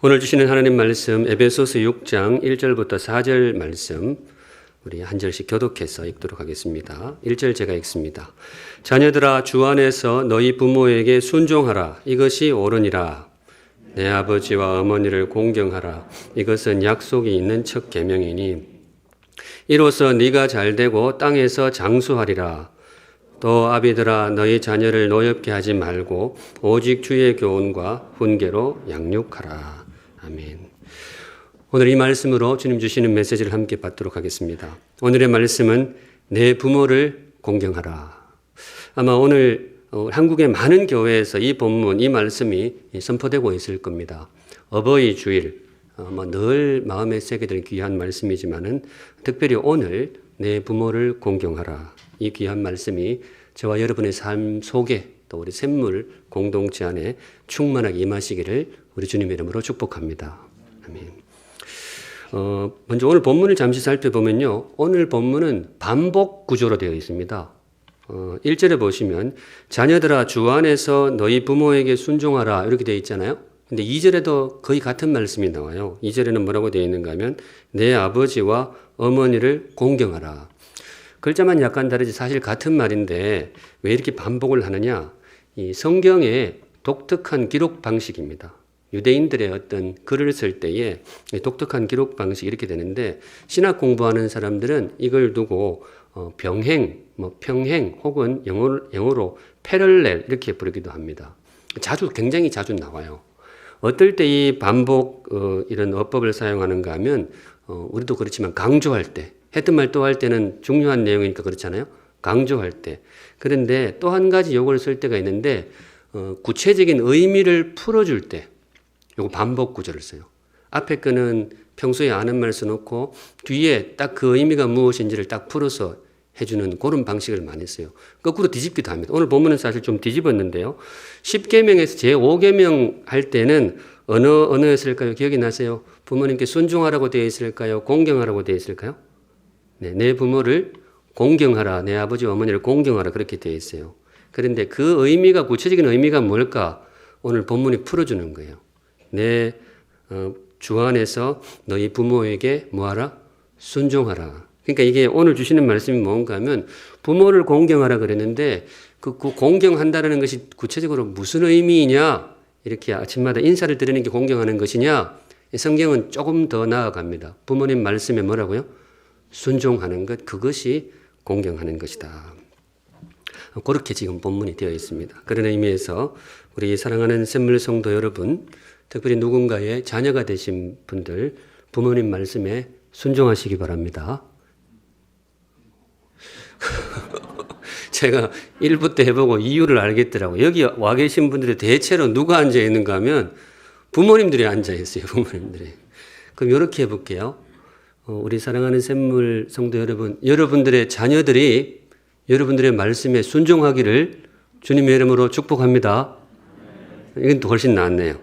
오늘 주시는 하나님 말씀 에베소서 6장 1절부터 4절 말씀 우리 한 절씩 교독해서 읽도록 하겠습니다. 1절 제가 읽습니다. 자녀들아 주 안에서 너희 부모에게 순종하라. 이것이 옳으니라. 내 아버지와 어머니를 공경하라. 이것은 약속이 있는 첫 계명이니 이로써 네가 잘되고 땅에서 장수하리라. 또 아비들아 너희 자녀를 노엽게 하지 말고 오직 주의 교훈과 훈계로 양육하라. 아멘. 오늘 이 말씀으로 주님 주시는 메시지를 함께 받도록 하겠습니다. 오늘의 말씀은 내 부모를 공경하라. 아마 오늘 한국의 많은 교회에서 이 본문, 이 말씀이 선포되고 있을 겁니다. 어버이 주일, 늘 마음에 새게 될 귀한 말씀이지만은 특별히 오늘 내 부모를 공경하라. 이 귀한 말씀이 저와 여러분의 삶 속에 또 우리 샘물 공동체 안에 충만하게 임하시기를 우리 주님의 이름으로 축복합니다. 아멘. 먼저 오늘 본문을 잠시 살펴보면요. 오늘 본문은 반복 구조로 되어 있습니다. 1절에 보시면 자녀들아 주 안에서 너희 부모에게 순종하라 이렇게 되어 있잖아요. 근데 2절에도 거의 같은 말씀이 나와요. 2절에는 뭐라고 되어 있는가 하면 내 아버지와 어머니를 공경하라. 글자만 약간 다르지 사실 같은 말인데 왜 이렇게 반복을 하느냐? 이 성경의 독특한 기록 방식입니다. 유대인들의 어떤 글을 쓸 때에 독특한 기록 방식이 이렇게 되는데 신학 공부하는 사람들은 이걸 두고 병행, 평행 혹은 영어로 패럴렐 이렇게 부르기도 합니다. 굉장히 자주 나와요. 어떨 때 이 반복 이런 어법을 사용하는가 하면 우리도 그렇지만 강조할 때 했던 말 또 할 때는 중요한 내용이니까 그렇잖아요. 강조할 때. 그런데 또 한 가지 요걸 쓸 때가 있는데 구체적인 의미를 풀어줄 때 요거 반복 구조를 써요. 앞에 거는 평소에 아는 말 써놓고 뒤에 딱 그 의미가 무엇인지를 딱 풀어서 해주는 그런 방식을 많이 써요. 거꾸로 뒤집기도 합니다. 오늘 본문은 사실 좀 뒤집었는데요. 10계명에서 제5계명 할 때는 언어였을까요? 기억이 나세요? 부모님께 순종하라고 되어 있을까요? 공경하라고 되어 있을까요? 네, 내 부모를 공경하라. 내 아버지와 어머니를 공경하라. 그렇게 되어 있어요. 그런데 그 의미가 구체적인 의미가 뭘까? 오늘 본문이 풀어주는 거예요. 내 주 안에서 너희 부모에게 뭐하라? 순종하라. 그러니까 이게 오늘 주시는 말씀이 뭔가 하면 부모를 공경하라 그랬는데 그 공경한다는 것이 구체적으로 무슨 의미이냐? 이렇게 아침마다 인사를 드리는 게 공경하는 것이냐? 성경은 조금 더 나아갑니다. 부모님 말씀에 뭐라고요? 순종하는 것, 그것이 공경하는 것이다. 그렇게 지금 본문이 되어 있습니다. 그런 의미에서 우리 사랑하는 샘물 성도 여러분, 특별히 누군가의 자녀가 되신 분들, 부모님 말씀에 순종하시기 바랍니다. 제가 1부 때 해보고 이유를 알겠더라고요. 여기 와 계신 분들이 대체로 누가 앉아 있는가 하면 부모님들이 앉아 있어요. 부모님들이. 그럼 이렇게 해볼게요. 우리 사랑하는 샘물 성도 여러분, 여러분들의 자녀들이 여러분들의 말씀에 순종하기를 주님의 이름으로 축복합니다. 이건 또 훨씬 낫네요.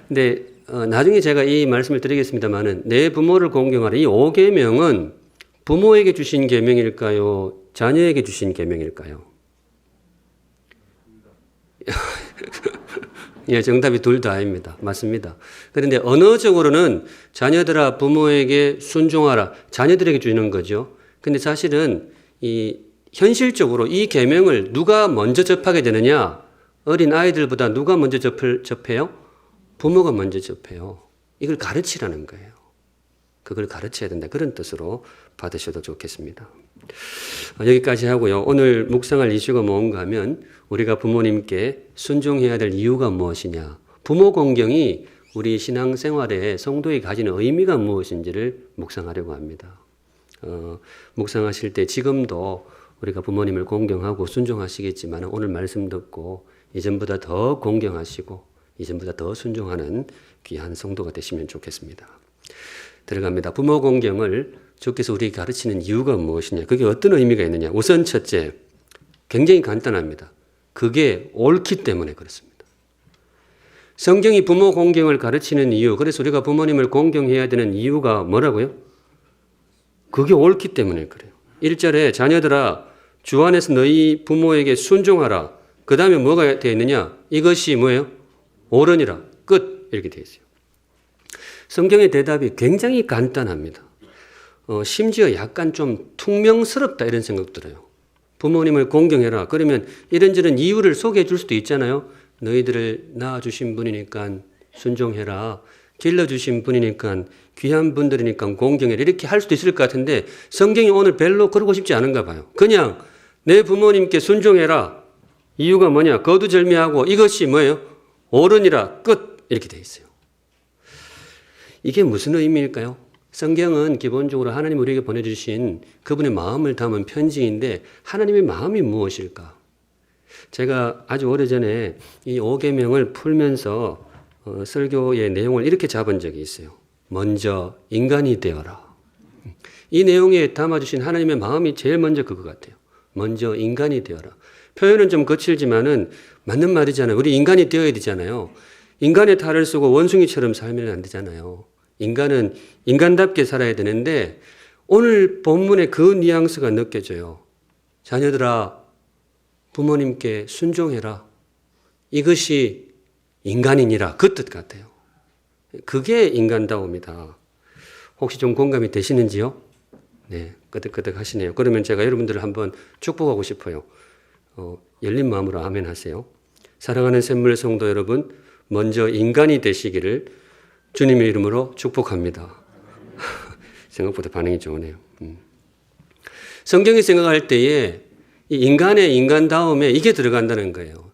근데 나중에 제가 이 말씀을 드리겠습니다만은 내 부모를 공경하라. 이 5계명은 부모에게 주신 계명일까요? 자녀에게 주신 계명일까요? 예, 정답이 둘 다입니다. 맞습니다. 그런데 언어적으로는 자녀들아 부모에게 순종하라. 자녀들에게 주는 거죠. 근데 사실은 현실적으로 이 계명을 누가 먼저 접하게 되느냐? 어린 아이들보다 누가 먼저 접해요? 부모가 먼저 접해요. 이걸 가르치라는 거예요. 그걸 가르쳐야 된다. 그런 뜻으로 받으셔도 좋겠습니다. 여기까지 하고요. 오늘 묵상할 이슈가 뭔가 하면 우리가 부모님께 순종해야 될 이유가 무엇이냐. 부모 공경이 우리 신앙생활에 성도에 가지는 의미가 무엇인지를 묵상하려고 합니다. 묵상하실 때 지금도 우리가 부모님을 공경하고 순종하시겠지만 오늘 말씀 듣고 이전보다 더 공경하시고 이전보다 더 순종하는 귀한 성도가 되시면 좋겠습니다. 들어갑니다. 부모 공경을 주께서 우리에게 가르치는 이유가 무엇이냐? 그게 어떤 의미가 있느냐? 우선 첫째, 굉장히 간단합니다. 그게 옳기 때문에 그렇습니다. 성경이 부모 공경을 가르치는 이유, 그래서 우리가 부모님을 공경해야 되는 이유가 뭐라고요? 그게 옳기 때문에 그래요. 1절에 자녀들아 주 안에서 너희 부모에게 순종하라. 그 다음에 뭐가 되어 있느냐? 이것이 뭐예요? 옳으니라. 끝. 이렇게 되어 있어요. 성경의 대답이 굉장히 간단합니다. 심지어 약간 좀 퉁명스럽다 이런 생각 들어요. 부모님을 공경해라. 그러면 이런저런 이유를 소개해 줄 수도 있잖아요. 너희들을 낳아주신 분이니까 순종해라. 길러주신 분이니까 귀한 분들이니까 공경해라. 이렇게 할 수도 있을 것 같은데 성경이 오늘 별로 그러고 싶지 않은가 봐요. 그냥 내 부모님께 순종해라. 이유가 뭐냐? 거두절미하고 이것이 뭐예요? 옳으니라. 끝. 이렇게 돼 있어요. 이게 무슨 의미일까요? 성경은 기본적으로 하나님 우리에게 보내주신 그분의 마음을 담은 편지인데 하나님의 마음이 무엇일까? 제가 아주 오래전에 이 5계명을 풀면서 설교의 내용을 이렇게 잡은 적이 있어요. 먼저 인간이 되어라. 이 내용에 담아주신 하나님의 마음이 제일 먼저 그거 같아요. 먼저 인간이 되어라. 표현은 좀 거칠지만은 맞는 말이잖아요. 우리 인간이 되어야 되잖아요. 인간의 탈을 쓰고 원숭이처럼 살면 안 되잖아요. 인간은 인간답게 살아야 되는데 오늘 본문에 그 뉘앙스가 느껴져요. 자녀들아, 부모님께 순종해라. 이것이 인간이니라. 그 뜻 같아요. 그게 인간다움이다. 혹시 좀 공감이 되시는지요? 네, 끄덕끄덕 하시네요. 그러면 제가 여러분들을 한번 축복하고 싶어요. 열린 마음으로 아멘 하세요. 사랑하는 샘물 성도 여러분, 먼저 인간이 되시기를 주님의 이름으로 축복합니다. 생각보다 반응이 좋으네요. 성경이 생각할 때에 이 인간의 인간다움에 이게 들어간다는 거예요.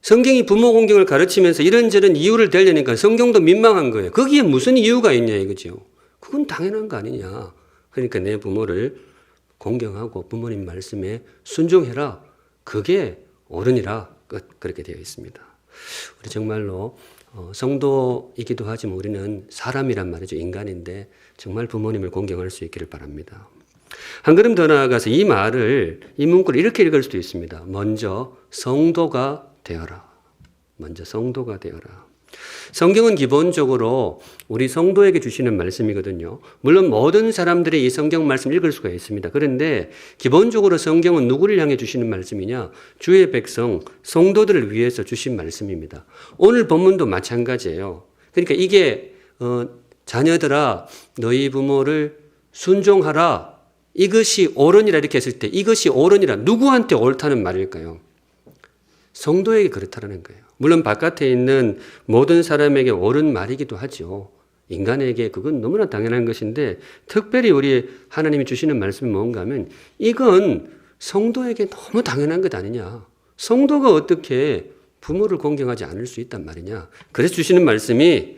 성경이 부모 공경을 가르치면서 이런저런 이유를 대려니까 성경도 민망한 거예요. 거기에 무슨 이유가 있냐 이거죠. 그건 당연한 거 아니냐. 그러니까 내 부모를 공경하고 부모님 말씀에 순종해라. 그게 옳으니라. 그렇게 되어 있습니다. 우리 정말로 성도이기도 하지만 우리는 사람이란 말이죠. 인간인데 정말 부모님을 공경할 수 있기를 바랍니다. 한 걸음 더 나아가서 이 말을, 이 문구를 이렇게 읽을 수도 있습니다. 먼저 성도가 되어라. 먼저 성도가 되어라. 성경은 기본적으로 우리 성도에게 주시는 말씀이거든요. 물론 모든 사람들이 이 성경 말씀 읽을 수가 있습니다. 그런데 기본적으로 성경은 누구를 향해 주시는 말씀이냐? 주의 백성, 성도들을 위해서 주신 말씀입니다. 오늘 본문도 마찬가지예요. 그러니까 이게 자녀들아 너희 부모를 순종하라. 이것이 옳으니라 이렇게 했을 때 이것이 옳으니라 누구한테 옳다는 말일까요? 성도에게 그렇다는 거예요. 물론 바깥에 있는 모든 사람에게 옳은 말이기도 하죠. 인간에게 그건 너무나 당연한 것인데 특별히 우리 하나님이 주시는 말씀이 뭔가 하면 이건 성도에게 너무 당연한 것 아니냐. 성도가 어떻게 부모를 공경하지 않을 수 있단 말이냐. 그래서 주시는 말씀이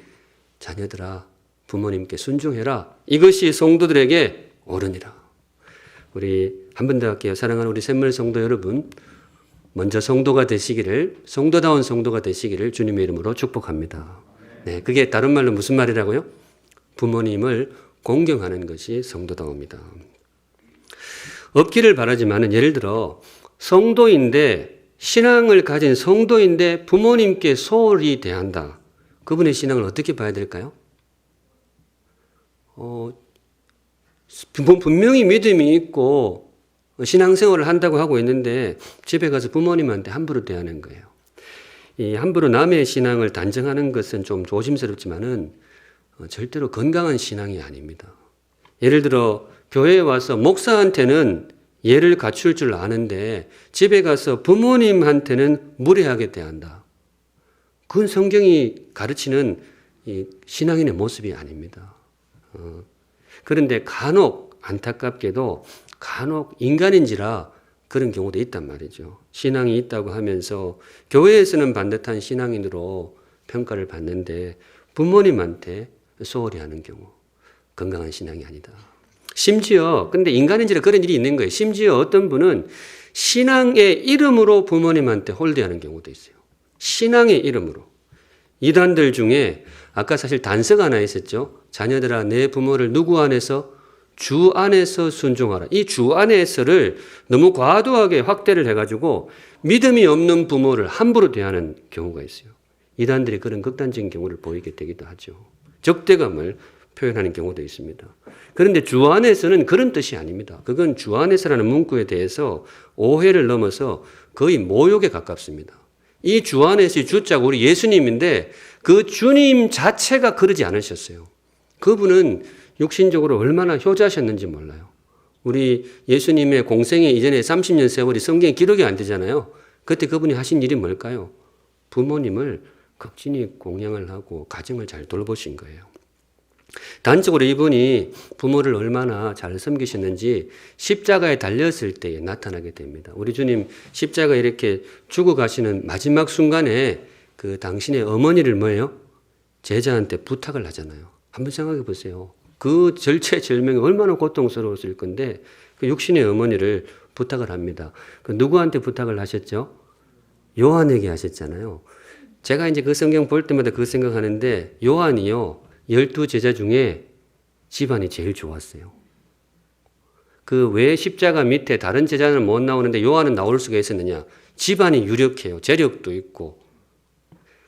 자녀들아 부모님께 순종해라. 이것이 성도들에게 옳으니라. 우리 한 번 더 할게요. 사랑하는 우리 샘물 성도 여러분, 먼저 성도가 되시기를, 성도다운 성도가 되시기를 주님의 이름으로 축복합니다. 네, 그게 다른 말로 무슨 말이라고요? 부모님을 공경하는 것이 성도다움이다. 없기를 바라지만은 예를 들어 성도인데 신앙을 가진 성도인데 부모님께 소홀히 대한다. 그분의 신앙을 어떻게 봐야 될까요? 분명히 믿음이 있고 신앙생활을 한다고 하고 있는데 집에 가서 부모님한테 함부로 대하는 거예요. 이 함부로 남의 신앙을 단정하는 것은 좀 조심스럽지만은 절대로 건강한 신앙이 아닙니다. 예를 들어 교회에 와서 목사한테는 예를 갖출 줄 아는데 집에 가서 부모님한테는 무례하게 대한다. 그건 성경이 가르치는 이 신앙인의 모습이 아닙니다. 그런데 간혹 안타깝게도 간혹 인간인지라 그런 경우도 있단 말이죠. 신앙이 있다고 하면서 교회에서는 반듯한 신앙인으로 평가를 받는데 부모님한테 소홀히 하는 경우 건강한 신앙이 아니다. 심지어 근데 인간인지라 그런 일이 있는 거예요. 심지어 어떤 분은 신앙의 이름으로 부모님한테 홀대하는 경우도 있어요. 신앙의 이름으로. 이단들 중에 아까 사실 단서가 하나 있었죠. 자녀들아 내 부모를 누구 안에서? 주 안에서 순종하라. 이 주 안에서를 너무 과도하게 확대를 해가지고 믿음이 없는 부모를 함부로 대하는 경우가 있어요. 이단들이 그런 극단적인 경우를 보이게 되기도 하죠. 적대감을 표현하는 경우도 있습니다. 그런데 주 안에서는 그런 뜻이 아닙니다. 그건 주 안에서라는 문구에 대해서 오해를 넘어서 거의 모욕에 가깝습니다. 이 주 안에서의 주자가 우리 예수님인데 그 주님 자체가 그러지 않으셨어요. 그분은 육신적으로 얼마나 효자셨는지 몰라요. 우리 예수님의 공생애 이전에 30년 세월이 성경에 기록이 안 되잖아요. 그때 그분이 하신 일이 뭘까요? 부모님을 극진히 공양을 하고 가정을 잘 돌보신 거예요. 단적으로 이분이 부모를 얼마나 잘 섬기셨는지 십자가에 달렸을 때에 나타나게 됩니다. 우리 주님 십자가에 이렇게 죽어가시는 마지막 순간에 그 당신의 어머니를 뭐예요? 제자한테 부탁을 하잖아요. 한번 생각해 보세요. 그 절체절명이 얼마나 고통스러웠을 건데 그 육신의 어머니를 부탁을 합니다. 그 누구한테 부탁을 하셨죠? 요한에게 하셨잖아요. 제가 이제 그 성경 볼 때마다 그 생각하는데 요한이요. 12제자 중에 집안이 제일 좋았어요. 그 왜 십자가 밑에 다른 제자는 못 나오는데 요한은 나올 수가 있었느냐? 집안이 유력해요. 재력도 있고.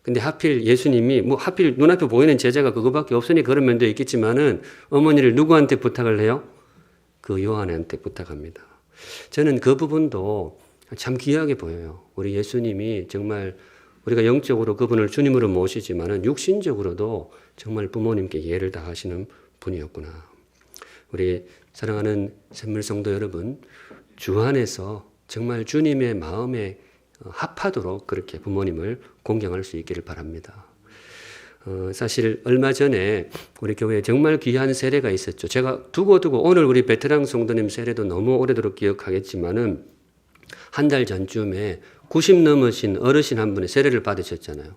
근데 하필 예수님이 하필 눈앞에 보이는 제자가 그거밖에 없으니 그런 면도 있겠지만은 어머니를 누구한테 부탁을 해요? 그 요한한테 부탁합니다. 저는 그 부분도 참 귀하게 보여요. 우리 예수님이 정말 우리가 영적으로 그분을 주님으로 모시지만은 육신적으로도 정말 부모님께 예를 다하시는 분이었구나. 우리 사랑하는 샘물 성도 여러분, 주 안에서 정말 주님의 마음에 합하도록 그렇게 부모님을 공경할 수 있기를 바랍니다. 사실 얼마 전에 우리 교회에 정말 귀한 세례가 있었죠. 제가 두고 오늘 우리 베테랑 성도님 세례도 너무 오래도록 기억하겠지만은 한 달 전쯤에 90 넘으신 어르신 한 분의 세례를 받으셨잖아요.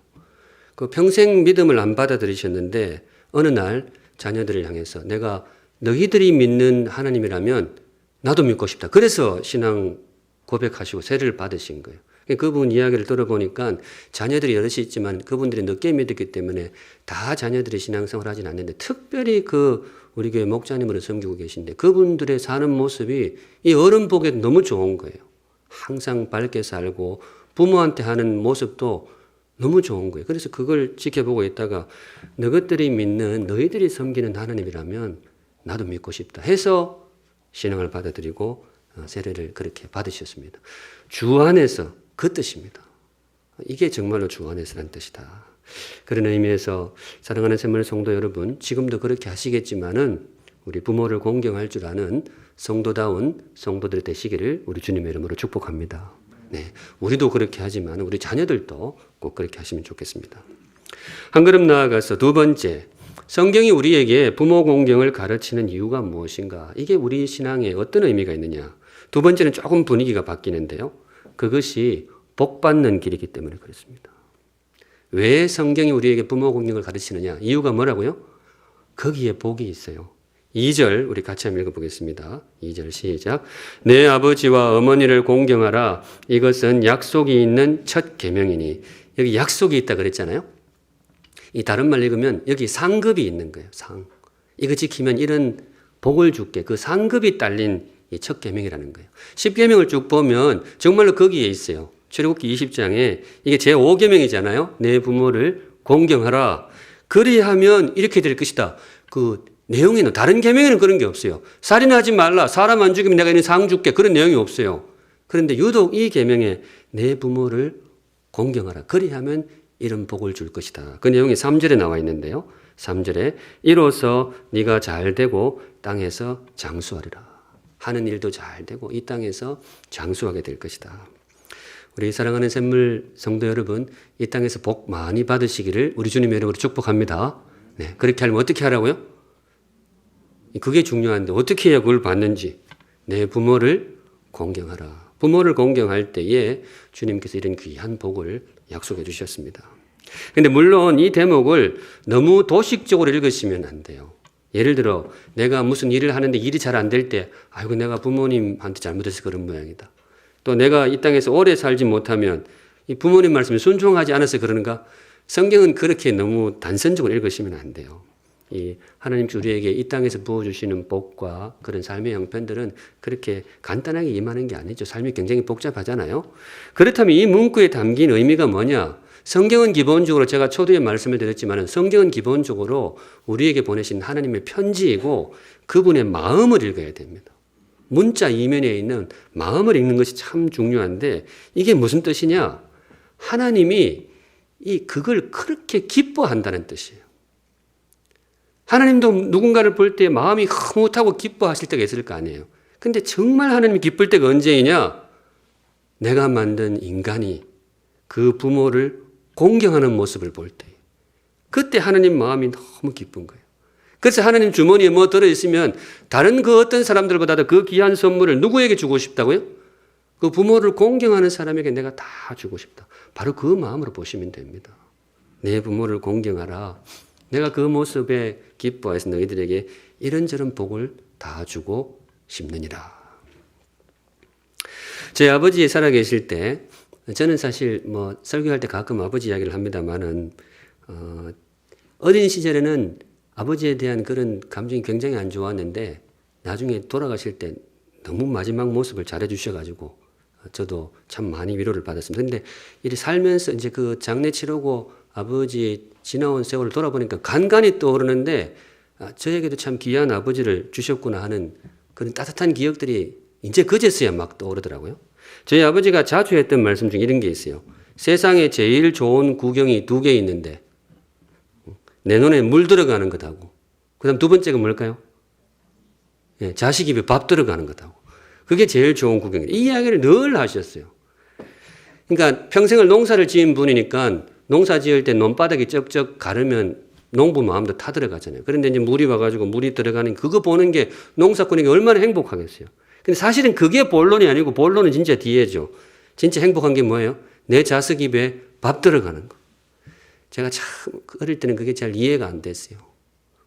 그 평생 믿음을 안 받아들이셨는데 어느 날 자녀들을 향해서 내가 너희들이 믿는 하나님이라면 나도 믿고 싶다. 그래서 신앙 고백하시고 세례를 받으신 거예요. 그분 이야기를 들어보니까 자녀들이 여럿이 있지만 그분들이 늦게 믿었기 때문에 다 자녀들이 신앙생활을 하진 않는데 특별히 우리 교회 목자님으로 섬기고 계신데 그분들의 사는 모습이 이 어른 보기에도 너무 좋은 거예요. 항상 밝게 살고 부모한테 하는 모습도 너무 좋은 거예요. 그래서 그걸 지켜보고 있다가 너희들이 믿는 너희들이 섬기는 하나님이라면 나도 믿고 싶다 해서 신앙을 받아들이고 세례를 그렇게 받으셨습니다. 주 안에서 그 뜻입니다. 이게 정말로 주 안에서란 뜻이다. 그런 의미에서 사랑하는 샘물 성도 여러분, 지금도 그렇게 하시겠지만은 우리 부모를 공경할 줄 아는 성도다운 성도들 되시기를 우리 주님의 이름으로 축복합니다. 네, 우리도 그렇게 하지만 우리 자녀들도 꼭 그렇게 하시면 좋겠습니다. 한 걸음 나아가서 두 번째, 성경이 우리에게 부모 공경을 가르치는 이유가 무엇인가? 이게 우리 신앙에 어떤 의미가 있느냐? 두 번째는 조금 분위기가 바뀌는데요. 그것이 복받는 길이기 때문에 그렇습니다. 왜 성경이 우리에게 부모 공경을 가르치느냐? 이유가 뭐라고요? 거기에 복이 있어요. 2절 우리 같이 한번 읽어보겠습니다. 2절 시작. 내 아버지와 어머니를 공경하라. 이것은 약속이 있는 첫 계명이니. 여기 약속이 있다 그랬잖아요. 이 다른 말 읽으면 여기 상급이 있는 거예요. 상. 이거 지키면 이런 복을 줄게. 그 상급이 딸린 이 첫 계명이라는 거예요. 10계명을 쭉 보면 정말로 거기에 있어요. 출애굽기 20장에 이게 제5계명이잖아요. 내 부모를 공경하라. 그리하면 이렇게 될 것이다. 그 내용에는 다른 계명에는 그런 게 없어요. 살인하지 말라. 사람 안 죽이면 내가 이런 상 줄게. 그런 내용이 없어요. 그런데 유독 이 계명에 내 부모를 공경하라. 그리하면 이런 복을 줄 것이다. 그 내용이 3절에 나와 있는데요. 3절에 이로써 네가 잘 되고 땅에서 장수하리라. 하는 일도 잘 되고 이 땅에서 장수하게 될 것이다. 우리 사랑하는 샘물 성도 여러분, 이 땅에서 복 많이 받으시기를 우리 주님의 이름으로 축복합니다. 네, 그렇게 하려면 어떻게 하라고요? 그게 중요한데 어떻게 해야 그걸 받는지. 내 부모를 공경하라. 부모를 공경할 때에 주님께서 이런 귀한 복을 약속해 주셨습니다. 그런데 물론 이 대목을 너무 도식적으로 읽으시면 안 돼요. 예를 들어 내가 무슨 일을 하는데 일이 잘 안 될 때 아이고 내가 부모님한테 잘못해서 그런 모양이다. 또 내가 이 땅에서 오래 살지 못하면 이 부모님 말씀에 순종하지 않아서 그러는가? 성경은 그렇게 너무 단선적으로 읽으시면 안 돼요. 이 하나님께서 우리에게 이 땅에서 부어주시는 복과 그런 삶의 형편들은 그렇게 간단하게 임하는 게 아니죠. 삶이 굉장히 복잡하잖아요. 그렇다면 이 문구에 담긴 의미가 뭐냐? 성경은 기본적으로 제가 초두에 말씀을 드렸지만 성경은 기본적으로 우리에게 보내신 하나님의 편지이고 그분의 마음을 읽어야 됩니다. 문자 이면에 있는 마음을 읽는 것이 참 중요한데 이게 무슨 뜻이냐? 하나님이 그걸 그렇게 기뻐한다는 뜻이에요. 하나님도 누군가를 볼 때 마음이 흐뭇하고 기뻐하실 때가 있을 거 아니에요. 근데 정말 하나님이 기쁠 때가 언제이냐? 내가 만든 인간이 그 부모를 공경하는 모습을 볼 때. 그때 하나님 마음이 너무 기쁜 거예요. 그래서 하나님 주머니에 뭐 들어있으면 다른 그 어떤 사람들보다도 그 귀한 선물을 누구에게 주고 싶다고요? 그 부모를 공경하는 사람에게 내가 다 주고 싶다. 바로 그 마음으로 보시면 됩니다. 내 부모를 공경하라. 내가 그 모습에 기뻐해서 너희들에게 이런저런 복을 다 주고 싶느니라. 제 아버지 살아계실 때 저는 사실 뭐 설교할 때 가끔 아버지 이야기를 합니다만은 어린 시절에는 아버지에 대한 그런 감정이 굉장히 안 좋았는데 나중에 돌아가실 때 너무 마지막 모습을 잘해 주셔가지고 저도 참 많이 위로를 받았습니다. 근데 이렇게 살면서 이제 그 장례 치르고 아버지 지나온 세월을 돌아보니까 간간히 떠오르는데 저에게도 참 귀한 아버지를 주셨구나 하는 그런 따뜻한 기억들이 이제 그제서야 막 떠오르더라고요. 저희 아버지가 자주 했던 말씀 중에 이런 게 있어요. 세상에 제일 좋은 구경이 2개 있는데 내 눈에 물 들어가는 것하고 그 다음 두 번째가 뭘까요? 예, 자식 입에 밥 들어가는 것하고 그게 제일 좋은 구경이에요. 이 이야기를 늘 하셨어요. 그러니까 평생을 농사를 지은 분이니까 농사 지을 때 논바닥이 쩍쩍 가르면 농부 마음도 타들어가잖아요. 그런데 이제 물이 와가지고 물이 들어가는 그거 보는 게 농사꾼에게 얼마나 행복하겠어요. 근데 사실은 그게 본론이 아니고 본론은 진짜 뒤에죠. 진짜 행복한 게 뭐예요? 내 자식 입에 밥 들어가는 거. 제가 참 어릴 때는 그게 잘 이해가 안 됐어요.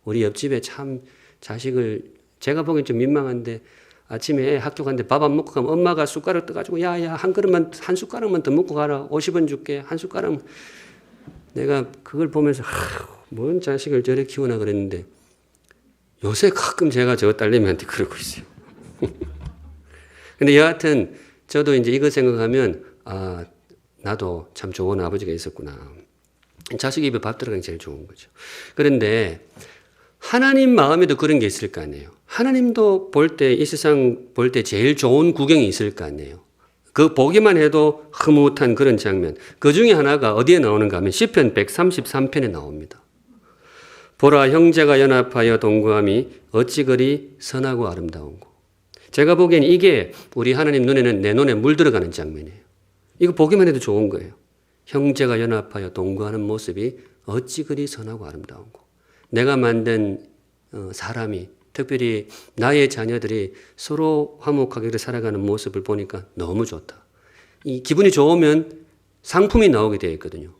우리 옆집에 참 자식을 제가 보기엔 좀 민망한데 아침에 애 학교 갔는데 밥 안 먹고 가면 엄마가 숟가락 떠가지고 야야 한 숟가락만 더 먹고 가라. 50원 줄게. 한 숟가락. 내가 그걸 보면서 뭔 자식을 저래 키우나 그랬는데 요새 가끔 제가 저 딸내미한테 그러고 있어요. 근데 여하튼 저도 이제 이거 생각하면 나도 참 좋은 아버지가 있었구나. 자식 입에 밥 들어가는 게 제일 좋은 거죠. 그런데 하나님 마음에도 그런 게 있을 거 아니에요. 하나님도 볼 때, 이 세상 볼 때 제일 좋은 구경이 있을 거 아니에요. 그 보기만 해도 흐뭇한 그런 장면. 그 중에 하나가 어디에 나오는가 하면 시편 133편에 나옵니다. 보라 형제가 연합하여 동거함이 어찌 그리 선하고 아름다운고. 제가 보기엔 이게 우리 하나님 눈에는 내 눈에 물 들어가는 장면이에요. 이거 보기만 해도 좋은 거예요. 형제가 연합하여 동거하는 모습이 어찌 그리 선하고 아름다운고. 내가 만든 사람이 특별히 나의 자녀들이 서로 화목하게 살아가는 모습을 보니까 너무 좋다. 이 기분이 좋으면 상품이 나오게 되어 있거든요.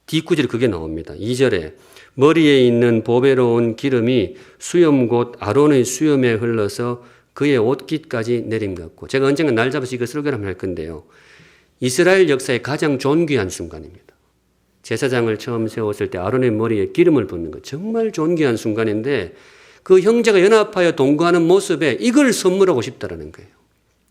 뒷구절에 그게 나옵니다. 2절에 머리에 있는 보배로운 기름이 수염 곧 아론의 수염에 흘러서 그의 옷깃까지 내림 같고. 제가 언젠가 날 잡아서 이거 설교를 한번 할 건데요. 이스라엘 역사의 가장 존귀한 순간입니다. 제사장을 처음 세웠을 때 아론의 머리에 기름을 붓는 것 정말 존귀한 순간인데 그 형제가 연합하여 동거하는 모습에 이걸 선물하고 싶다라는 거예요.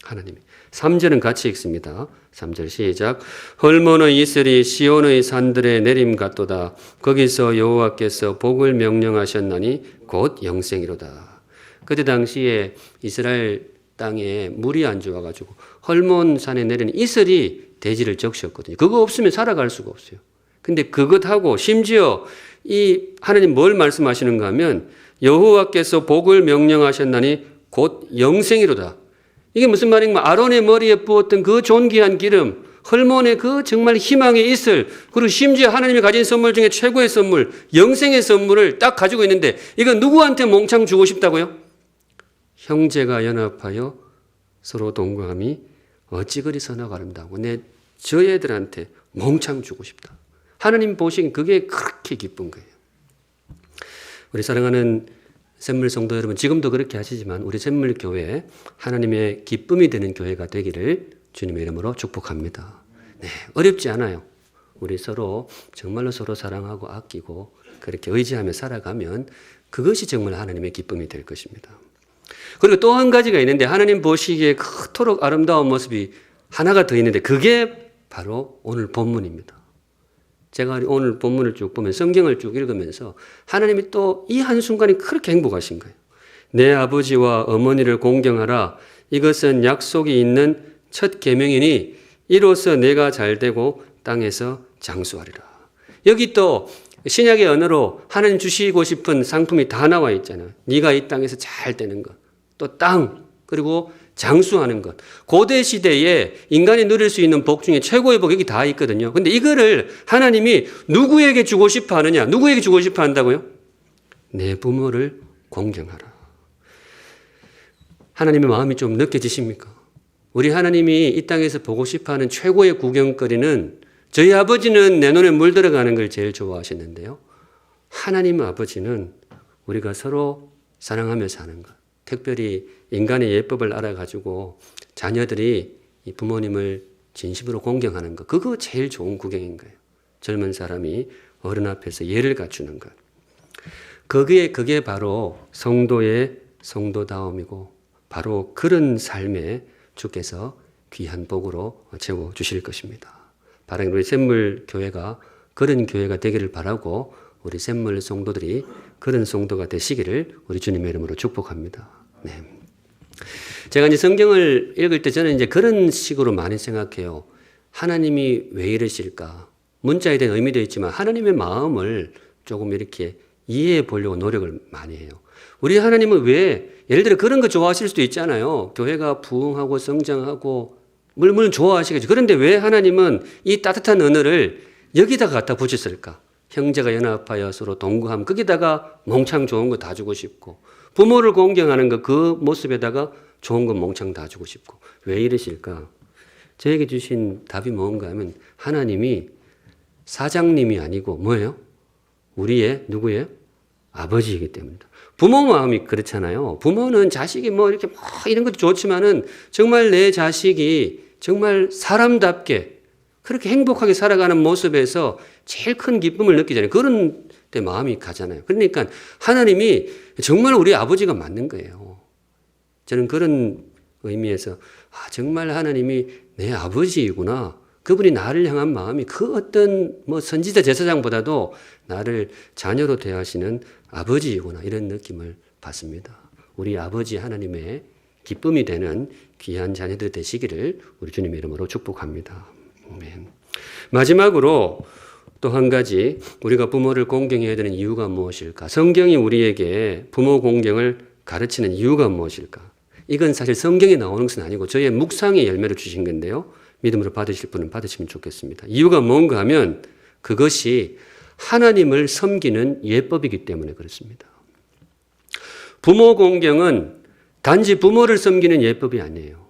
하나님이. 3절은 같이 읽습니다. 3절 시작. 헐몬의 이슬이 시온의 산들에 내림 같도다. 거기서 여호와께서 복을 명령하셨나니 곧 영생이로다. 그때 당시에 이스라엘 땅에 물이 안 좋아가지고 헐몬 산에 내리는 이슬이 대지를 적셨거든요. 그거 없으면 살아갈 수가 없어요. 근데 그것하고 심지어 이 하나님 뭘 말씀하시는가 하면 여호와께서 복을 명령하셨나니 곧 영생이로다. 이게 무슨 말인가? 아론의 머리에 부었던 그 존귀한 기름, 헐몬의 그 정말 희망의 이슬, 그리고 심지어 하나님이 가진 선물 중에 최고의 선물, 영생의 선물을 딱 가지고 있는데 이거 누구한테 몽창 주고 싶다고요? 형제가 연합하여 서로 동거함이 어찌 그리 선하고 아름다고 저 애들한테 몽창 주고 싶다. 하나님 보시기엔 그게 그렇게 기쁜 거예요. 우리 사랑하는 샘물 성도 여러분, 지금도 그렇게 하시지만 우리 샘물교회 하나님의 기쁨이 되는 교회가 되기를 주님의 이름으로 축복합니다. 네, 어렵지 않아요. 우리 서로 정말로 서로 사랑하고 아끼고 그렇게 의지하며 살아가면 그것이 정말 하나님의 기쁨이 될 것입니다. 그리고 또 한 가지가 있는데 하나님 보시기에 그토록 아름다운 모습이 하나가 더 있는데 그게 바로 오늘 본문입니다. 제가 오늘 본문을 쭉 보면 성경을 쭉 읽으면서 하나님이 또 이 한순간이 그렇게 행복하신 거예요. 내 아버지와 어머니를 공경하라. 이것은 약속이 있는 첫 계명이니 이로써 내가 잘되고 땅에서 장수하리라. 여기 또 신약의 언어로 하나님 주시고 싶은 상품이 다 나와 있잖아요. 네가 이 땅에서 잘 되는 것, 또 땅, 그리고 장수하는 것. 고대 시대에 인간이 누릴 수 있는 복 중에 최고의 복이 다 있거든요. 근데 이거를 하나님이 누구에게 주고 싶어 하느냐? 누구에게 주고 싶어 한다고요? 내 부모를 공경하라. 하나님의 마음이 좀 느껴지십니까? 우리 하나님이 이 땅에서 보고 싶어 하는 최고의 구경거리는, 저희 아버지는 내 눈에 물 들어가는 걸 제일 좋아하시는데요. 하나님 아버지는 우리가 서로 사랑하며 사는 것. 특별히 인간의 예법을 알아가지고 자녀들이 이 부모님을 진심으로 공경하는 것. 그거 제일 좋은 구경인 거예요. 젊은 사람이 어른 앞에서 예를 갖추는 것. 그게 바로 성도의 성도다움이고, 바로 그런 삶에 주께서 귀한 복으로 채워주실 것입니다. 바라는 우리 샘물교회가 그런 교회가 되기를 바라고, 우리 샘물 성도들이 그런 성도가 되시기를 우리 주님의 이름으로 축복합니다. 네. 제가 이제 성경을 읽을 때 저는 이제 그런 식으로 많이 생각해요. 하나님이 왜 이러실까? 문자에 대한 의미도 있지만 하나님의 마음을 조금 이렇게 이해해 보려고 노력을 많이 해요. 우리 하나님은 왜, 예를 들어 그런 거 좋아하실 수도 있잖아요. 교회가 부흥하고 성장하고, 물론 좋아하시겠죠. 그런데 왜 하나님은 이 따뜻한 언어를 여기다가 갖다 붙였을까? 형제가 연합하여 서로 동거함, 거기다가 몽창 좋은 거 다 주고 싶고, 부모를 공경하는 거 그 모습에다가 좋은 거 몽창 다 주고 싶고, 왜 이러실까? 저에게 주신 답이 뭔가 하면, 하나님이 사장님이 아니고 뭐예요? 우리의 누구예요? 아버지이기 때문이다. 부모 마음이 그렇잖아요. 부모는 자식이 뭐 이렇게 뭐 이런 것도 좋지만은 정말 내 자식이 정말 사람답게 그렇게 행복하게 살아가는 모습에서 제일 큰 기쁨을 느끼잖아요. 그런 때 마음이 가잖아요. 그러니까 하나님이 정말 우리 아버지가 맞는 거예요. 저는 그런 의미에서 정말 하나님이 내 아버지이구나. 그분이 나를 향한 마음이 그 어떤 뭐 선지자 제사장보다도 나를 자녀로 대하시는 아버지이구나, 이런 느낌을 받습니다. 우리 아버지 하나님의 기쁨이 되는 귀한 자녀들 되시기를 우리 주님의 이름으로 축복합니다. 아멘. 마지막으로 또 한 가지, 우리가 부모를 공경해야 되는 이유가 무엇일까? 성경이 우리에게 부모 공경을 가르치는 이유가 무엇일까? 이건 사실 성경에 나오는 것은 아니고 저의 묵상의 열매를 주신 건데요. 믿음으로 받으실 분은 받으시면 좋겠습니다. 이유가 뭔가 하면 그것이 하나님을 섬기는 예법이기 때문에 그렇습니다. 부모 공경은 단지 부모를 섬기는 예법이 아니에요.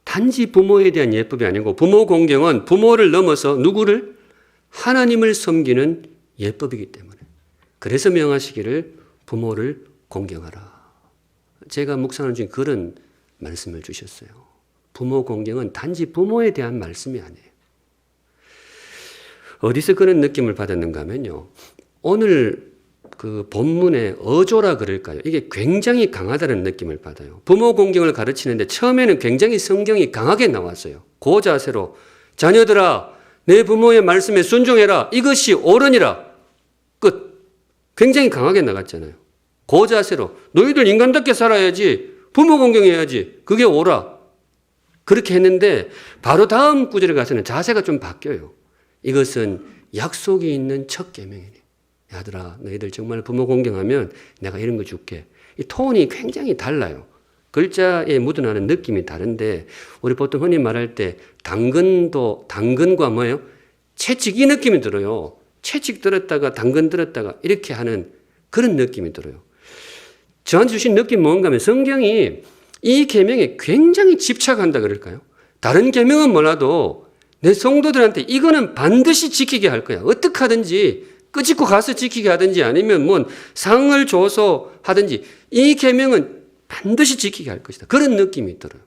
단지 부모에 대한 예법이 아니고, 부모 공경은 부모를 넘어서 누구를? 하나님을 섬기는 예법이기 때문에. 그래서 명하시기를 부모를 공경하라. 제가 묵상하는 중에 그런 말씀을 주셨어요. 부모 공경은 단지 부모에 대한 말씀이 아니에요. 어디서 그런 느낌을 받았는가 하면요. 오늘 그 본문의 어조라 그럴까요? 이게 굉장히 강하다는 느낌을 받아요. 부모 공경을 가르치는데 처음에는 굉장히 성경이 강하게 나왔어요. 그 자세로 자녀들아 내 부모의 말씀에 순종해라. 이것이 옳으니라. 끝. 굉장히 강하게 나갔잖아요. 그 자세로 너희들 인간답게 살아야지. 부모 공경해야지. 그게 옳아. 그렇게 했는데 바로 다음 구절에 가서는 자세가 좀 바뀌어요. 이것은 약속이 있는 첫 계명이니. 야들아 너희들 정말 부모 공경하면 내가 이런 거 줄게. 이 톤이 굉장히 달라요. 글자에 묻어나는 느낌이 다른데, 우리 보통 흔히 말할 때 당근과 뭐예요? 채찍, 이 느낌이 들어요. 채찍 들었다가 당근 들었다가 이렇게 하는 그런 느낌이 들어요. 저한테 주신 느낌 뭔가 하면 성경이 이 계명에 굉장히 집착한다 그럴까요? 다른 계명은 몰라도 내 성도들한테 이거는 반드시 지키게 할 거야. 어떻게 하든지 끄집고 가서 지키게 하든지 아니면 뭐 상을 줘서 하든지 이 계명은 반드시 지키게 할 것이다. 그런 느낌이 들어요.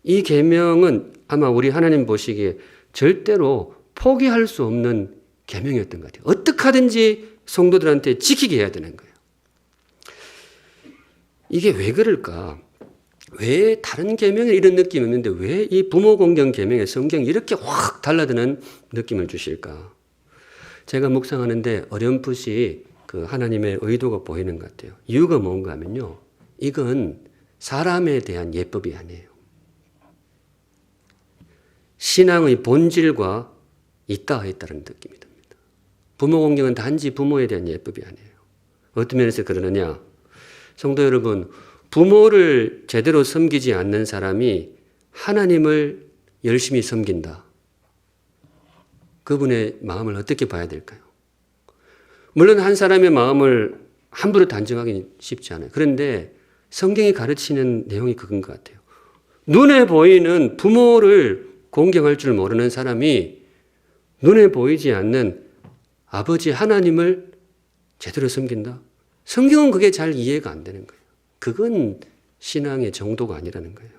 이 계명은 아마 우리 하나님 보시기에 절대로 포기할 수 없는 계명이었던 것 같아요. 어떻게 하든지 성도들한테 지키게 해야 되는 거예요. 이게 왜 그럴까? 왜 다른 계명에 이런 느낌이 있는데 왜 이 부모 공경 계명에 성경이 이렇게 확 달라드는 느낌을 주실까? 제가 묵상하는데 어렴풋이 그 하나님의 의도가 보이는 것 같아요. 이유가 뭔가 하면요. 이건 사람에 대한 예법이 아니에요. 신앙의 본질과 있다는 느낌이 듭니다. 부모 공경은 단지 부모에 대한 예법이 아니에요. 어떤 면에서 그러느냐? 성도 여러분, 부모를 제대로 섬기지 않는 사람이 하나님을 열심히 섬긴다. 그분의 마음을 어떻게 봐야 될까요? 물론 한 사람의 마음을 함부로 단정하기는 쉽지 않아요. 그런데 성경이 가르치는 내용이 그건 것 같아요. 눈에 보이는 부모를 공경할 줄 모르는 사람이 눈에 보이지 않는 아버지 하나님을 제대로 섬긴다? 성경은 그게 잘 이해가 안 되는 거예요. 그건 신앙의 정도가 아니라는 거예요.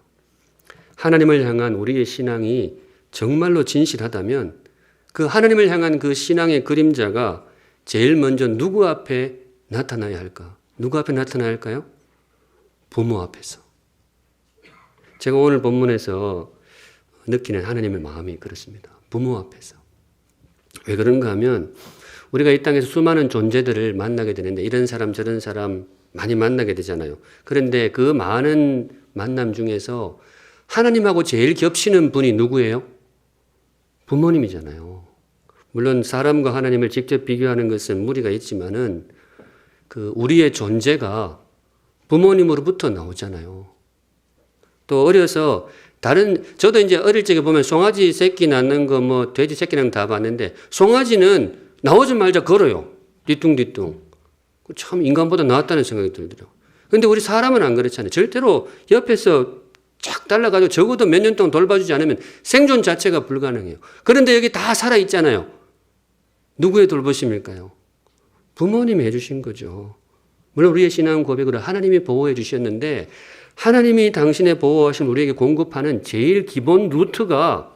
하나님을 향한 우리의 신앙이 정말로 진실하다면 그 하나님을 향한 그 신앙의 그림자가 제일 먼저 누구 앞에 나타나야 할까? 누구 앞에 나타나야 할까요? 부모 앞에서. 제가 오늘 본문에서 느끼는 하나님의 마음이 그렇습니다. 부모 앞에서. 왜 그런가 하면 우리가 이 땅에서 수많은 존재들을 만나게 되는데 이런 사람 저런 사람 많이 만나게 되잖아요. 그런데 그 많은 만남 중에서 하나님하고 제일 겹치는 분이 누구예요? 부모님이잖아요. 물론 사람과 하나님을 직접 비교하는 것은 무리가 있지만은 그 우리의 존재가 부모님으로부터 나오잖아요. 또 어려서 저도 이제 어릴 적에 보면 송아지 새끼 낳는 거 뭐 돼지 새끼 낳는 거 다 봤는데 송아지는 나오자마자 걸어요. 뒤뚱뒤뚱. 참 인간보다 나았다는 생각이 들더라고요. 그런데 우리 사람은 안 그렇잖아요. 절대로 옆에서 착 달라가지고 적어도 몇 년 동안 돌봐주지 않으면 생존 자체가 불가능해요. 그런데 여기 다 살아있잖아요. 누구의 돌보심일까요? 부모님이 해주신 거죠. 물론 우리의 신앙 고백으로 하나님이 보호해 주셨는데 하나님이 당신의 보호하심 우리에게 공급하는 제일 기본 루트가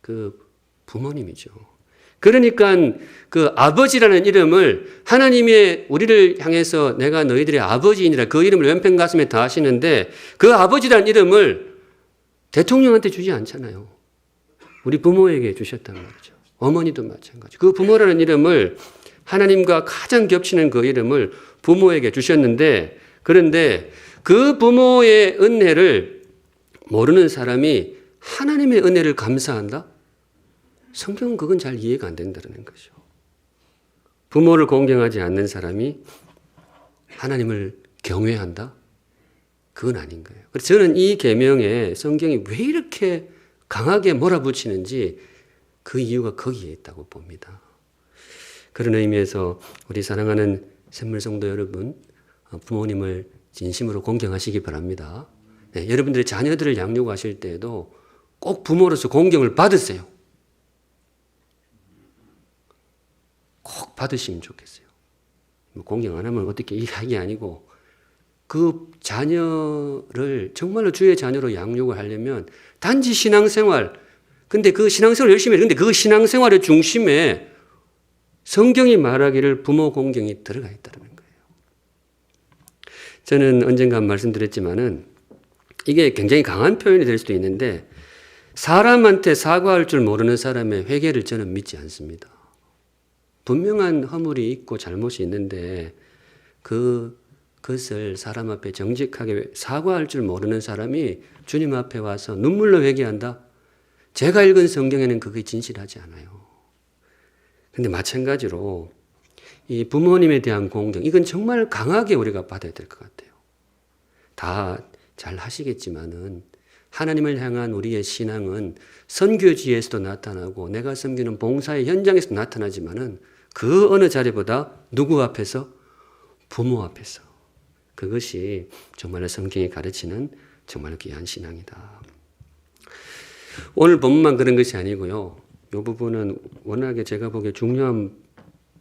그 부모님이죠. 그러니까 그 아버지라는 이름을 하나님의 우리를 향해서 내가 너희들의 아버지이니라 그 이름을 왼편 가슴에 다 하시는데 그 아버지라는 이름을 대통령한테 주지 않잖아요. 우리 부모에게 주셨단 말이죠. 어머니도 마찬가지. 그 부모라는 이름을 하나님과 가장 겹치는 그 이름을 부모에게 주셨는데 그런데 그 부모의 은혜를 모르는 사람이 하나님의 은혜를 감사한다? 성경은 그건 잘 이해가 안 된다는 거죠. 부모를 공경하지 않는 사람이 하나님을 경외한다? 그건 아닌 거예요. 그래서 저는 이 계명에 성경이 왜 이렇게 강하게 몰아붙이는지 그 이유가 거기에 있다고 봅니다. 그런 의미에서 우리 사랑하는 샘물성도 여러분, 부모님을 진심으로 공경하시기 바랍니다. 네, 여러분들의 자녀들을 양육하실 때에도 꼭 부모로서 공경을 받으세요. 꼭 받으시면 좋겠어요. 공경 안 하면 어떻게 이게 아니고 그 자녀를 정말로 주의 자녀로 양육을 하려면 단지 신앙생활, 근데 그 신앙생활을 열심히 했는데 그 신앙생활의 중심에 성경이 말하기를 부모 공경이 들어가 있다는 거예요. 저는 언젠가 말씀드렸지만은 이게 굉장히 강한 표현이 될 수도 있는데 사람한테 사과할 줄 모르는 사람의 회개를 저는 믿지 않습니다. 분명한 허물이 있고 잘못이 있는데 그것을 사람 앞에 정직하게 사과할 줄 모르는 사람이 주님 앞에 와서 눈물로 회개한다? 제가 읽은 성경에는 그게 진실하지 않아요. 근데 마찬가지로 이 부모님에 대한 공경, 이건 정말 강하게 우리가 받아야 될 것 같아요. 다 잘 하시겠지만은 하나님을 향한 우리의 신앙은 선교지에서도 나타나고 내가 섬기는 봉사의 현장에서도 나타나지만은 그 어느 자리보다 누구 앞에서? 부모 앞에서. 그것이 정말로 성경이 가르치는 정말 귀한 신앙이다. 오늘 본문만 그런 것이 아니고요. 이 부분은 워낙에 제가 보기에 중요한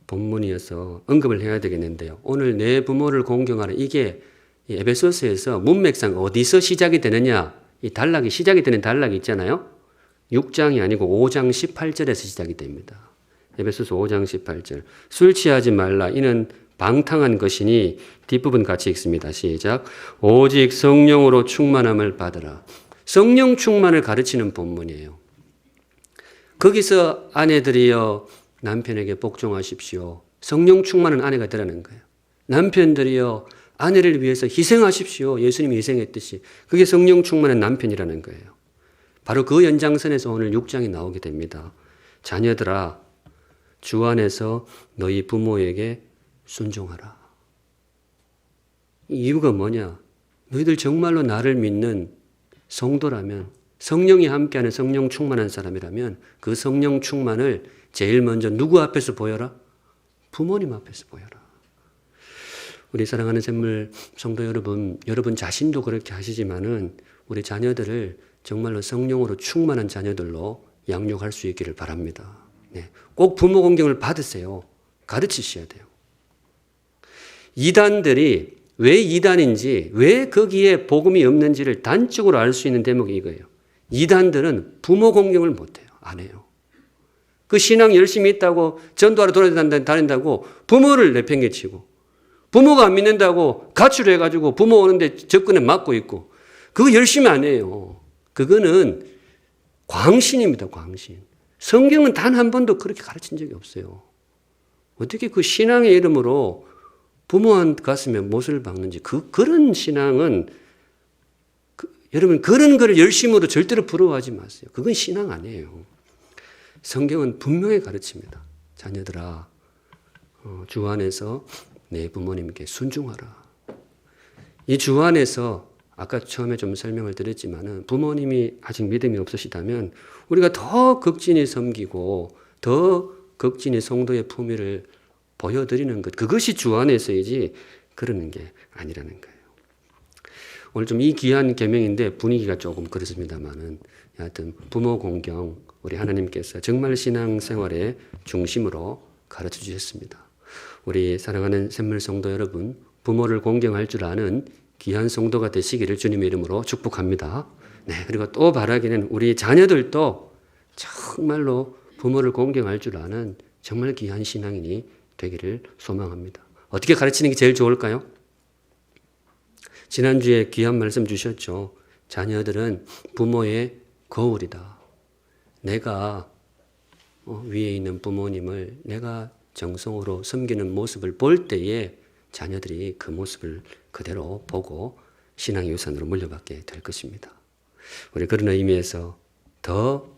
본문이어서 언급을 해야 되겠는데요. 오늘 내 부모를 공경하라. 이게 에베소서에서 문맥상 어디서 시작이 되느냐. 이 단락이 시작이 되는 단락이 있잖아요. 6장이 아니고 5장 18절에서 시작이 됩니다. 에베소서 5장 18절. 술 취하지 말라. 이는 방탕한 것이니 뒷부분 같이 읽습니다. 시작. 오직 성령으로 충만함을 받으라. 성령 충만을 가르치는 본문이에요. 거기서 아내들이여 남편에게 복종하십시오. 성령 충만은 아내가 되라는 거예요. 남편들이여 아내를 위해서 희생하십시오. 예수님이 희생했듯이. 그게 성령 충만한 남편이라는 거예요. 바로 그 연장선에서 오늘 6장이 나오게 됩니다. 자녀들아, 주 안에서 너희 부모에게 순종하라. 이유가 뭐냐? 너희들 정말로 나를 믿는 성도라면, 성령이 함께하는 성령 충만한 사람이라면 그 성령 충만을 제일 먼저 누구 앞에서 보여라? 부모님 앞에서 보여라. 우리 사랑하는 샘물 성도 여러분, 여러분 자신도 그렇게 하시지만은 우리 자녀들을 정말로 성령으로 충만한 자녀들로 양육할 수 있기를 바랍니다. 네. 꼭 부모 공경을 받으세요. 가르치셔야 돼요. 이단들이 왜 이단인지, 왜 거기에 복음이 없는지를 단적으로 알 수 있는 대목이 이거예요. 이단들은 부모 공경을 못해요. 안 해요. 그 신앙 열심히 있다고 전도하러 돌아다닌다고 부모를 내팽개치고, 부모가 안 믿는다고 가출해가지고 부모 오는데 접근에 막고 있고, 그거 열심히 안 해요. 그거는 광신입니다. 광신. 성경은 단 한 번도 그렇게 가르친 적이 없어요. 어떻게 그 신앙의 이름으로 부모한 가슴에 못을 박는지, 그런 신앙은, 여러분, 그런 거를 열심으로 절대로 부러워하지 마세요. 그건 신앙 아니에요. 성경은 분명히 가르칩니다. 자녀들아, 주 안에서 내 부모님께 순종하라. 이 주 안에서 아까 처음에 좀 설명을 드렸지만은 부모님이 아직 믿음이 없으시다면 우리가 더 극진히 섬기고 더 극진히 성도의 품위를 보여드리는 것, 그것이 주 안에서이지 그러는 게 아니라는 거예요. 오늘 좀 이 귀한 계명인데 분위기가 조금 그렇습니다만은 하여튼 부모 공경, 우리 하나님께서 정말 신앙생활의 중심으로 가르쳐 주셨습니다. 우리 사랑하는 샘물 성도 여러분, 부모를 공경할 줄 아는 귀한 성도가 되시기를 주님의 이름으로 축복합니다. 네, 그리고 또 바라기는 우리 자녀들도 정말로 부모를 공경할 줄 아는 정말 귀한 신앙인이 되기를 소망합니다. 어떻게 가르치는 게 제일 좋을까요? 지난주에 귀한 말씀 주셨죠. 자녀들은 부모의 거울이다. 내가 위에 있는 부모님을 내가 정성으로 섬기는 모습을 볼 때에 자녀들이 그 모습을 그대로 보고 신앙의 유산으로 물려받게 될 것입니다. 우리 그런 의미에서 더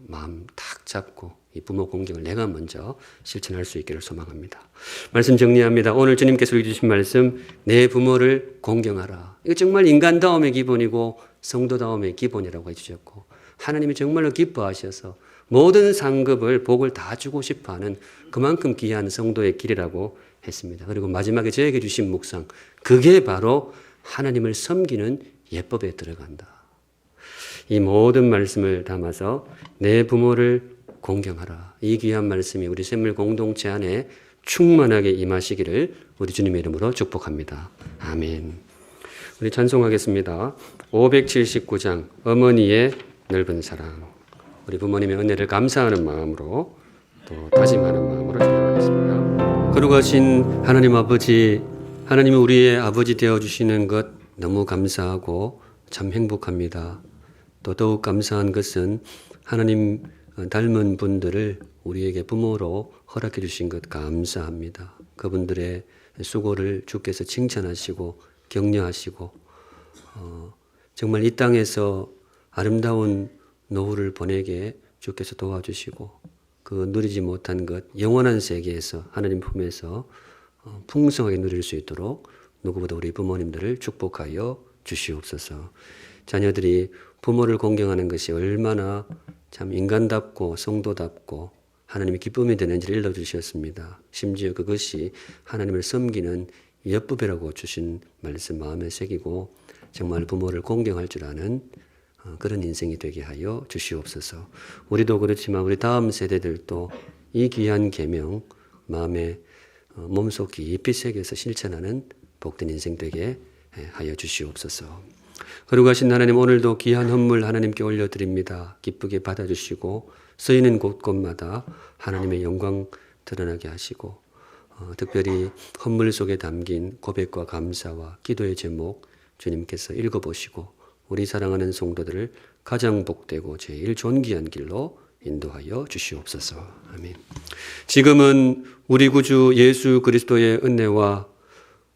마음 탁 잡고 이 부모 공경을 내가 먼저 실천할 수 있기를 소망합니다. 말씀 정리합니다. 오늘 주님께서 주신 말씀, 내 부모를 공경하라. 이거 정말 인간다움의 기본이고 성도다움의 기본이라고 해주셨고, 하나님이 정말로 기뻐하셔서 모든 상급을 복을 다 주고 싶어하는 그만큼 귀한 성도의 길이라고 했습니다. 그리고 마지막에 저에게 주신 묵상, 그게 바로 하나님을 섬기는 예법에 들어간다. 이 모든 말씀을 담아서 내 부모를 공경하라. 이 귀한 말씀이 우리 샘물 공동체 안에 충만하게 임하시기를 우리 주님의 이름으로 축복합니다. 아멘. 우리 찬송하겠습니다. 579장 어머니의 넓은 사랑. 우리 부모님의 은혜를 감사하는 마음으로 또 다짐하는 마음으로 찬양하겠습니다. 거룩하신 하나님 아버지, 하나님이 우리의 아버지 되어주시는 것 너무 감사하고 참 행복합니다. 또 더욱 감사한 것은 하나님 닮은 분들을 우리에게 부모로 허락해 주신 것 감사합니다. 그분들의 수고를 주께서 칭찬하시고 격려하시고 정말 이 땅에서 아름다운 노후를 보내게 주께서 도와주시고 그 누리지 못한 것 영원한 세계에서 하나님 품에서 풍성하게 누릴 수 있도록 누구보다 우리 부모님들을 축복하여 주시옵소서. 자녀들이 부모를 공경하는 것이 얼마나 참 인간답고 성도답고 하나님의 기쁨이 되는지를 일러주셨습니다. 심지어 그것이 하나님을 섬기는 예법이라고 주신 말씀 마음에 새기고 정말 부모를 공경할 줄 아는 그런 인생이 되게 하여 주시옵소서. 우리도 그렇지만 우리 다음 세대들도 이 귀한 계명 마음에 몸속 깊이 새겨서 실천하는 복된 인생 되게 하여 주시옵소서. 거룩하신 하나님, 오늘도 귀한 헌물 하나님께 올려드립니다. 기쁘게 받아주시고 쓰이는 곳곳마다 하나님의 영광 드러나게 하시고 특별히 헌물 속에 담긴 고백과 감사와 기도의 제목 주님께서 읽어보시고 우리 사랑하는 성도들을 가장 복되고 제일 존귀한 길로 인도하여 주시옵소서. 아멘. 지금은 우리 구주 예수 그리스도의 은혜와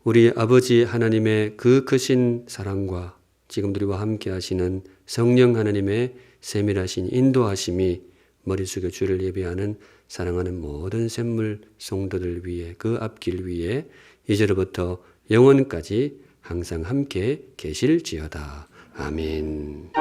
우리 아버지 하나님의 그 크신 사랑과 지금 우리와 함께 하시는 성령 하나님의 세밀하신 인도하심이 머리 숙여 주를 예배하는 사랑하는 모든 샘물 성도들 위해 그 앞길 위에 이제로부터 영원까지 항상 함께 계실지어다. 아멘.